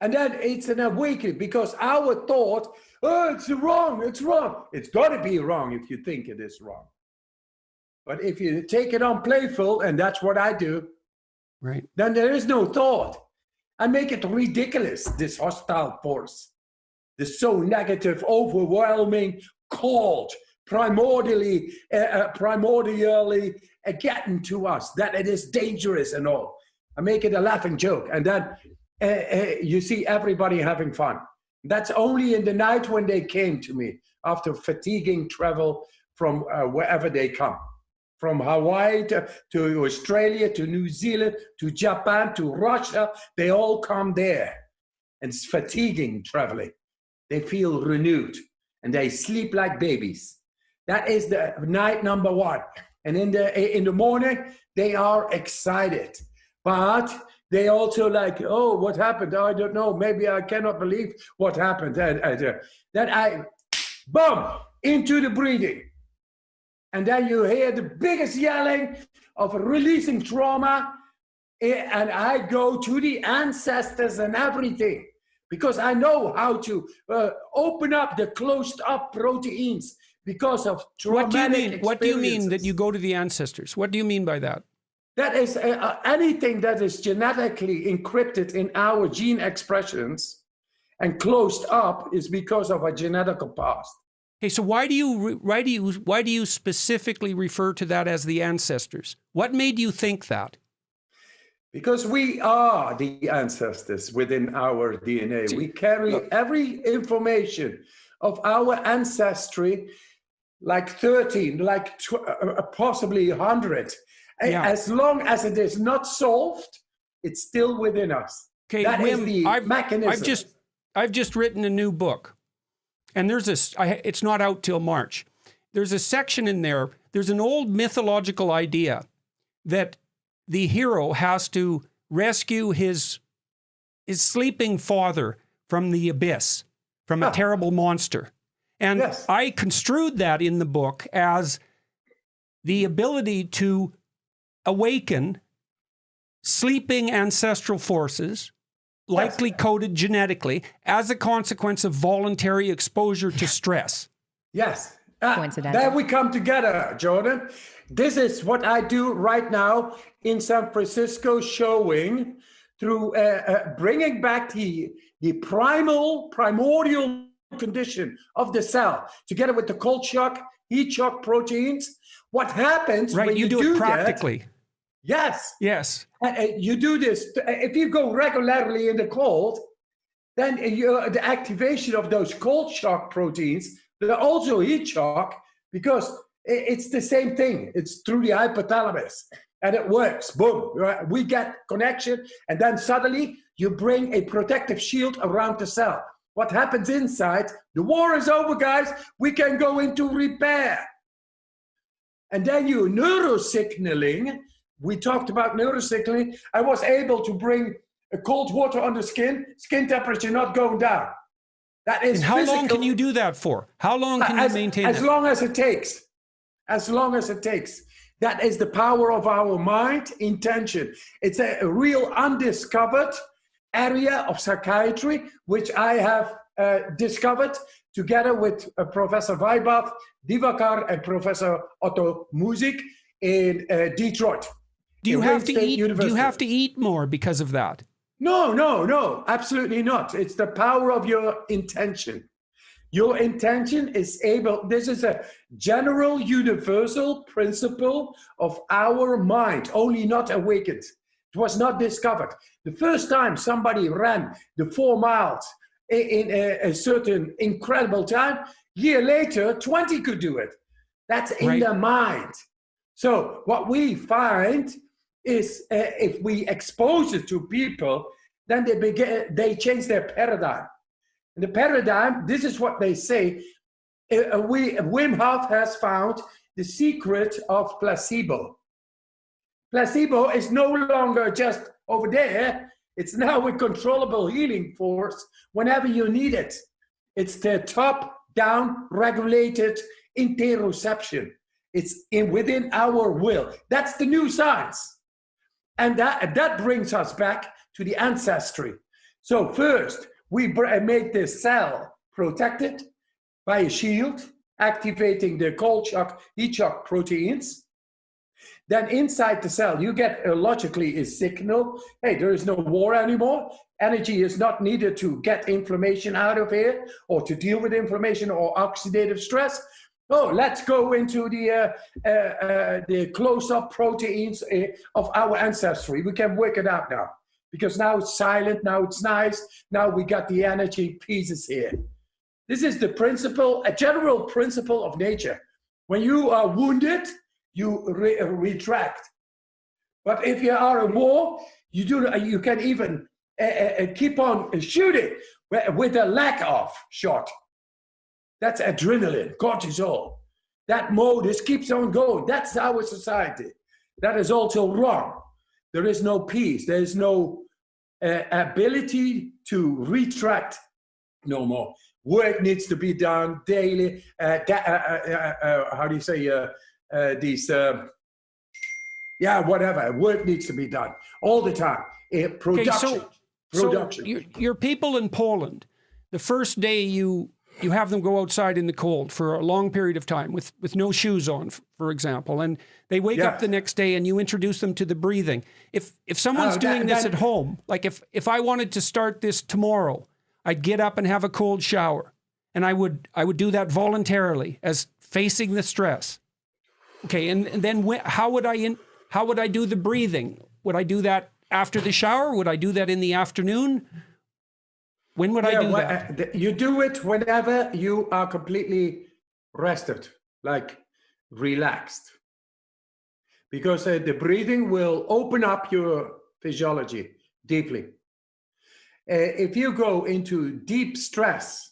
And then it's an awakening because our thought, oh, it's wrong, it's wrong. It's got to be wrong if you think it is wrong. But if you take it on playful, and that's what I do, right, then there is no thought. I make it ridiculous, this hostile force, this so negative, overwhelming, cold, primordially getting to us, that it is dangerous and all. I make it a laughing joke, and then you see everybody having fun. That's only in the night when they came to me after fatiguing travel from wherever they come. From Hawaii to Australia, to New Zealand, to Japan, to Russia, they all come there. And it's fatiguing traveling. They feel renewed and they sleep like babies. That is the night number one. And in the morning, they are excited. But they also like, oh, what happened? I don't know. Maybe I cannot believe what happened. Then I, boom, into the breathing. And then you hear the biggest yelling of releasing trauma. And I go to the ancestors and everything. Because I know how to open up the closed up proteins because of traumatic What do you mean that you go to the ancestors? What do you mean by that? That is anything that is genetically encrypted in our gene expressions and closed up is because of a genetical past. Okay, so why do you specifically refer to that as the ancestors? What made you think that? Because we are the ancestors within our DNA. We carry every information of our ancestry, like 13, like possibly 100. Yeah. As long as it is not solved, it's still within us. Okay, that Wim, is the mechanism. I've just written a new book. And there's it's not out till March. There's a section in there, there's an old mythological idea that the hero has to rescue his sleeping father from the abyss, from a terrible monster. And yes, I construed that in the book as the ability to awaken sleeping ancestral forces, likely coded genetically, as a consequence of voluntary exposure to stress. Yes. There we come together, Jordan. This is what I do right now in San Francisco, showing through bringing back the primordial condition of the cell, together with the cold shock, heat shock proteins. What happens when you do it practically? That, yes. Yes. You do this. If you go regularly in the cold, then the activation of those cold shock proteins, they're also heat shock, because it's the same thing. It's through the hypothalamus, and it works. Boom. Right? We get connection, and then suddenly you bring a protective shield around the cell. What happens inside? The war is over, guys. We can go into repair. And then you neurosignaling. We talked about neurosignaling. I was able to bring cold water on the skin temperature not going down. That is. And how long can you do that for? How long can you maintain it? As long as it takes. As long as it takes. That is the power of our mind, intention. It's a real undiscovered area of psychiatry, which I have discovered together with Professor Weibach, Divakar, and Professor Otto Music in Detroit. Do you have to eat more because of that? No, absolutely not. It's the power of your intention. Your intention is able, this is a general universal principle of our mind, only not awakened. It was not discovered. The first time somebody ran the 4 miles in a certain incredible time, year later, 20 could do it. That's in the mind. So what we find is if we expose it to people, then they change their paradigm. And the paradigm, this is what they say, Wim Hof has found the secret of placebo. Placebo is no longer just over there, it's now a controllable healing force whenever you need it. It's the top-down regulated interoception. It's within our will. That's the new science. And that brings us back to the ancestry. So first, we make the cell protected by a shield, activating the cold shock, heat shock proteins. Then inside the cell, you get logically a signal, hey, there is no war anymore. Energy is not needed to get inflammation out of here or to deal with inflammation or oxidative stress. Oh, let's go into the close-up proteins of our ancestry. We can work it out now because now it's silent, now it's nice, now we got the energy pieces here. This is the principle, a general principle of nature. When you are wounded, you retract. But if you are in war, you can even keep on shooting with a lack of shot. That's adrenaline, cortisol. That mode keeps on going. That's our society. That is also wrong. There is no peace. There is no ability to retract no more. Work needs to be done daily. How do you say whatever. Work needs to be done all the time. Production. So your people in Poland, the first day you have them go outside in the cold for a long period of time with no shoes on, for example, and they wake up the next day and you introduce them to the breathing. If someone's doing this at home, like if I wanted to start this tomorrow, I'd get up and have a cold shower, and I would do that voluntarily as facing the stress. Okay, and then how would I do the breathing? Would I do that after the shower? Would I do that in the afternoon? When would I do that? You do it whenever you are completely rested, like relaxed. Because the breathing will open up your physiology deeply. If you go into deep stress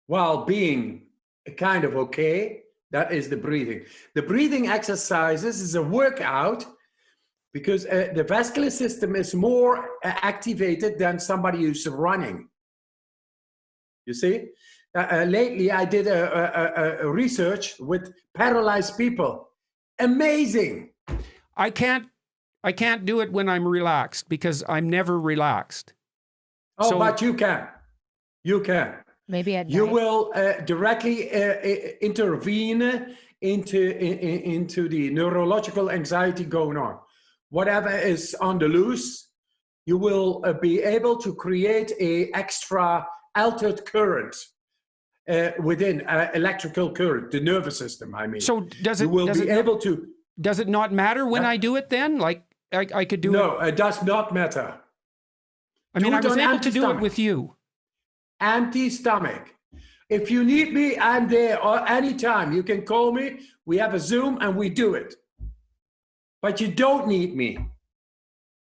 while being kind of okay, that is the breathing. The breathing exercises is a workout because the vascular system is more activated than somebody who's running. You see, lately I did a research with paralyzed people. Amazing. I can't do it when I'm relaxed because I'm never relaxed. Oh, but you can. You can. Maybe at night. You will directly intervene into the neurological anxiety going on. Whatever is on the loose, you will be able to create a extra altered current within electrical current, the nervous system, I mean. So does it not matter when I do it then? Like I could do it? No, it does not matter. I mean, I was able to do it with you. Empty stomach. If you need me, I'm there anytime. You can call me. We have a Zoom and we do it. But you don't need me.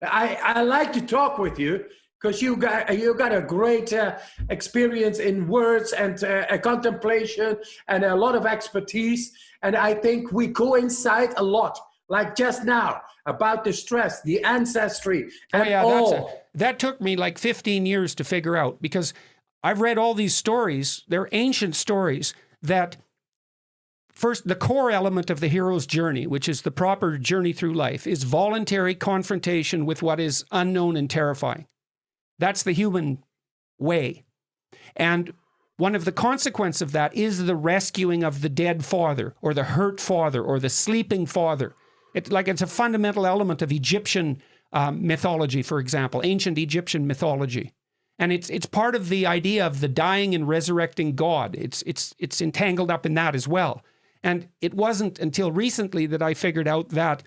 I like to talk with you because you got a great experience in words and contemplation and a lot of expertise. And I think we coincide a lot, like just now, about the stress, the ancestry, and that took me like 15 years to figure out because I've read all these stories. They're ancient stories that first, the core element of the hero's journey, which is the proper journey through life, is voluntary confrontation with what is unknown and terrifying. That's the human way. And one of the consequences of that is the rescuing of the dead father or the hurt father or the sleeping father. It's a fundamental element of Egyptian mythology, for example, ancient Egyptian mythology. And it's part of the idea of the dying and resurrecting God. It's entangled up in that as well. And it wasn't until recently that I figured out that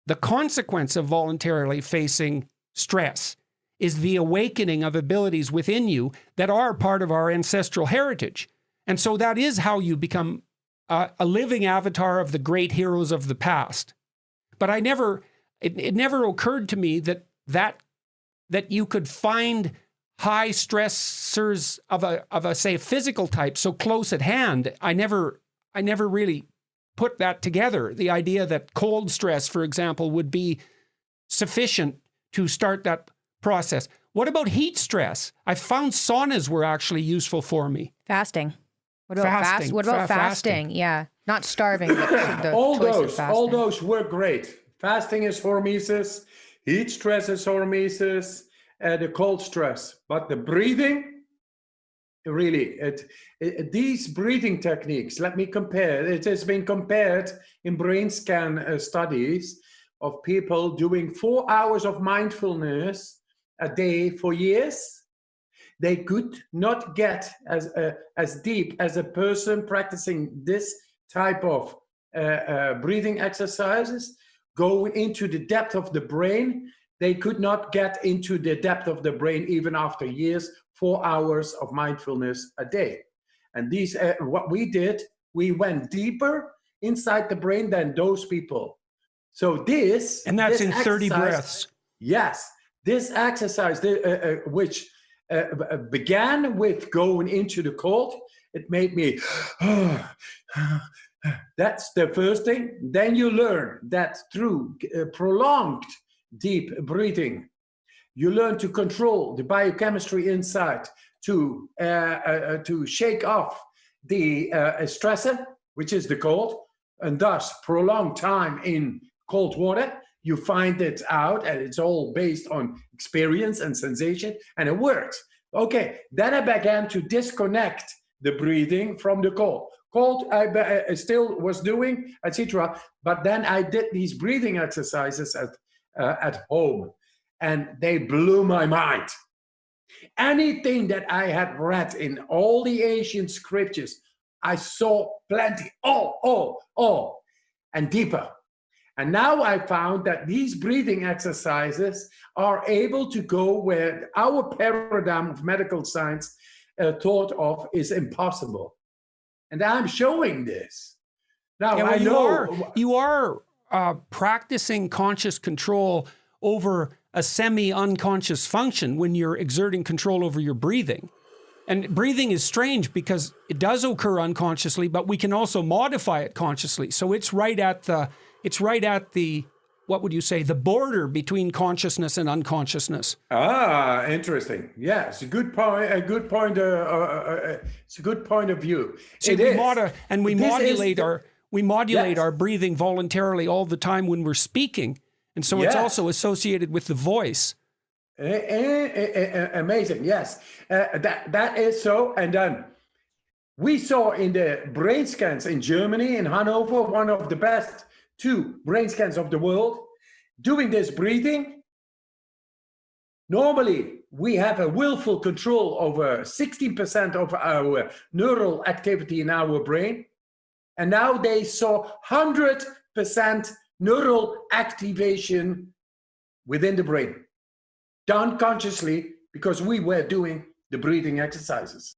the consequence of voluntarily facing stress is the awakening of abilities within you that are part of our ancestral heritage. And so that is how you become a living avatar of the great heroes of the past. But it never occurred to me that you could find high stressors of a say physical type so close at hand. I never really put that together. The idea that cold stress, for example, would be sufficient to start that process. What about heat stress? I found saunas were actually useful for me. Fasting. What about fasting? Yeah, not starving. But all those work great. Fasting is hormesis. Heat stress is hormesis. the cold stress. But the breathing, really, these breathing techniques, let me compare. It has been compared in brain scan studies of people doing 4 hours of mindfulness a day for years. They could not get as deep as a person practicing this type of breathing exercises, go into the depth of the brain. They could not get into the depth of the brain even after years, 4 hours of mindfulness a day. And these, what we did, we went deeper inside the brain than those people. So this, and that's this in 30 breaths. Yes, this exercise, which began with going into the cold, it made me, that's the first thing. Then you learn that through prolonged deep breathing, you learn to control the biochemistry inside, to shake off the stressor, which is the cold, and thus prolong time in cold water. You find it out, and it's all based on experience and sensation, and it works. Okay, then I began to disconnect the breathing from the cold. Cold, I still was doing, etc. But then I did these breathing exercises at home, and they blew my mind. Anything that I had read in all the ancient scriptures, I saw plenty, and deeper. And now I found that these breathing exercises are able to go where our paradigm of medical science thought of is impossible. And I'm showing this. Now, yeah, well, I know you are practicing conscious control over a semi-unconscious function when you're exerting control over your breathing. And breathing is strange because it does occur unconsciously, but we can also modify it consciously. So it's right at the, what would you say, the border between consciousness and unconsciousness. Ah, interesting. Yeah, it's a good point. It's a good point of view. See, we modulate our breathing voluntarily all the time when we're speaking, and so it's also associated with the voice. Amazing. Yes, that is so. And then we saw in the brain scans in Germany, in Hanover, one of the best 2 brain scans of the world, doing this breathing. Normally, we have a willful control over 16% of our neural activity in our brain. And now they saw 100% neural activation within the brain, done consciously because we were doing the breathing exercises.